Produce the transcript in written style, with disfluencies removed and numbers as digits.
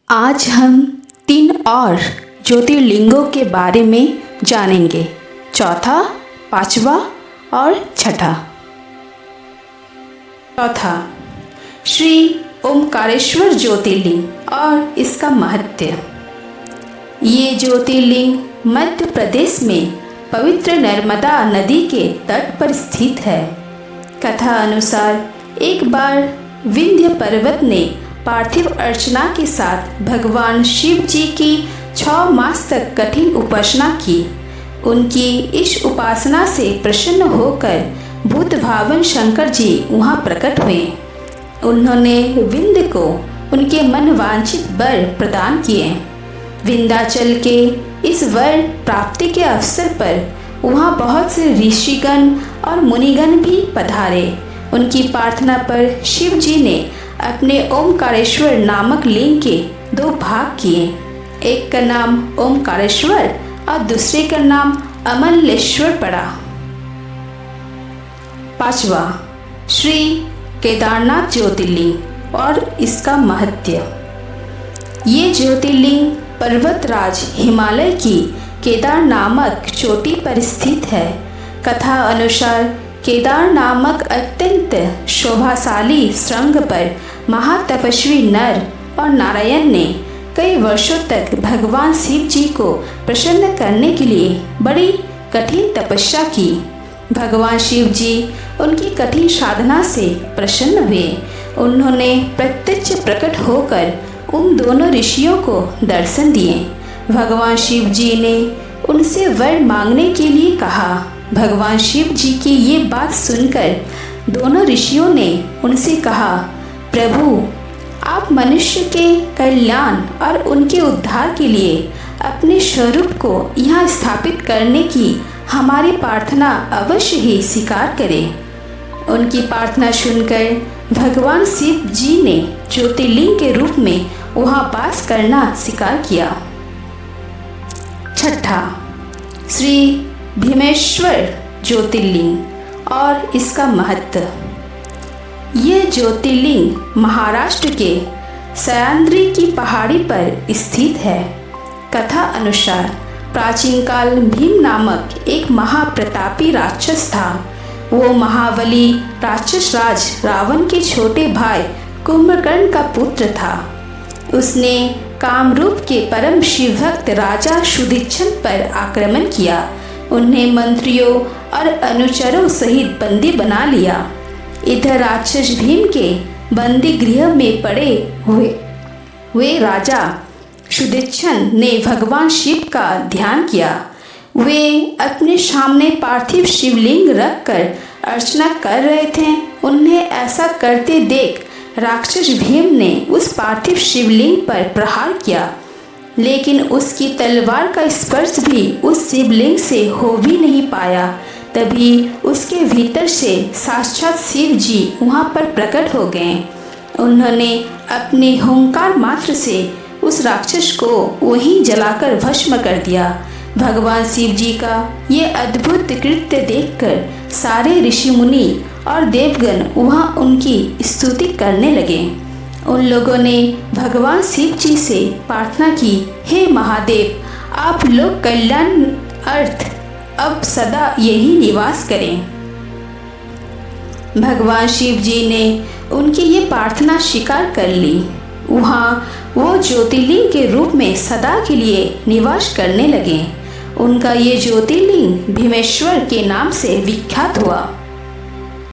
आज हम 3 और ज्योतिर्लिंगों के बारे में जानेंगे। चौथा, पांचवा और छठा। चौथा, श्री ओमकारेश्वर ज्योतिर्लिंग और इसका महत्व। ये ज्योतिर्लिंग मध्य प्रदेश में पवित्र नर्मदा नदी के तट पर स्थित है। कथा अनुसार एक बार विंध्य पर्वत ने पार्थिव अर्चना के साथ भगवान शिव जी की 6 मास तक कठिन उपासना की। उनकी इस उपासना से प्रसन्न होकर भूत भावन शंकर जी वहाँ प्रकट हुए। उन्होंने विंध्य को उनके मन वांछित वर प्रदान किए। विंध्याचल के इस वर प्राप्ति के अवसर पर वहाँ बहुत से ऋषिगण और मुनिगण भी पधारे। उनकी प्रार्थना पर शिव जी ने अपने ओमकारेश्वर नामक लिंग के 2 भाग किए। एक का नाम ओमकारेश्वर और दूसरे का नाम अमलेश्वर पड़ा। पांचवा, श्री केदारनाथ ज्योतिर्लिंग और इसका महत्व। ये ज्योतिर्लिंग पर्वतराज हिमालय की केदार नामक चोटी पर स्थित है। कथा अनुसार केदार नामक अत्यंत शोभाशाली श्रृंग पर महातपस्वी नर और नारायण ने कई वर्षों तक भगवान शिव जी को प्रसन्न करने के लिए बड़ी कठिन तपस्या की। भगवान शिव जी उनकी कठिन साधना से प्रसन्न हुए। उन्होंने प्रत्यक्ष प्रकट होकर उन दोनों ऋषियों को दर्शन दिए। भगवान शिव जी ने उनसे वर मांगने के लिए कहा। भगवान शिव जी की ये बात सुनकर दोनों ऋषियों ने उनसे कहा, प्रभु, आप मनुष्य के कल्याण और उनके उद्धार के लिए अपने स्वरूप को यहाँ स्थापित करने की हमारी प्रार्थना अवश्य ही स्वीकार करें। उनकी प्रार्थना सुनकर भगवान शिव जी ने ज्योतिर्लिंग के रूप में वहाँ वास करना स्वीकार किया। छठा, श्री भीमेश्वर ज्योतिर्लिंग और इसका महत्व। ये ज्योतिर्लिंग महाराष्ट्र के सह्याद्री की पहाड़ी पर स्थित है। कथा अनुसार प्राचीन काल भीम नामक एक महाप्रतापी राक्षस था। वो महाबली राक्षस राज रावण के छोटे भाई कुंभकर्ण का पुत्र था। उसने कामरूप के परम शिवभक्त राजा सुदीक्षण पर आक्रमण किया। उन्हें मंत्रियों और अनुचरों सहित बंदी बना लिया। इधर राक्षस भीम के बंदी गृह में पड़े हुए राजा सुदीक्षण ने भगवान शिव का ध्यान किया। वे अपने सामने पार्थिव शिवलिंग रखकर अर्चना कर रहे थे। उन्हें ऐसा करते देख राक्षस भीम ने उस पार्थिव शिवलिंग पर प्रहार किया, लेकिन उसकी तलवार का स्पर्श भी उस शिवलिंग से हो भी नहीं पाया। तभी उसके भीतर से साक्षात शिव जी वहाँ पर प्रकट हो गए। उन्होंने अपने हुंकार मात्र से उस राक्षस को वहीं जलाकर भस्म कर दिया। भगवान शिव जी का ये अद्भुत कृत्य देखकर सारे ऋषि मुनि और देवगण वहाँ उनकी स्तुति करने लगे। उन लोगों ने भगवान शिव जी से प्रार्थना की, हे महादेव, आप लोग कल्याण अर्थ अब सदा यही निवास करें। भगवान शिव जी ने उनकी ये प्रार्थना स्वीकार कर ली। वहाँ वो ज्योतिर्लिंग के रूप में सदा के लिए निवास करने लगे। उनका ये ज्योतिर्लिंग भीमेश्वर के नाम से विख्यात हुआ।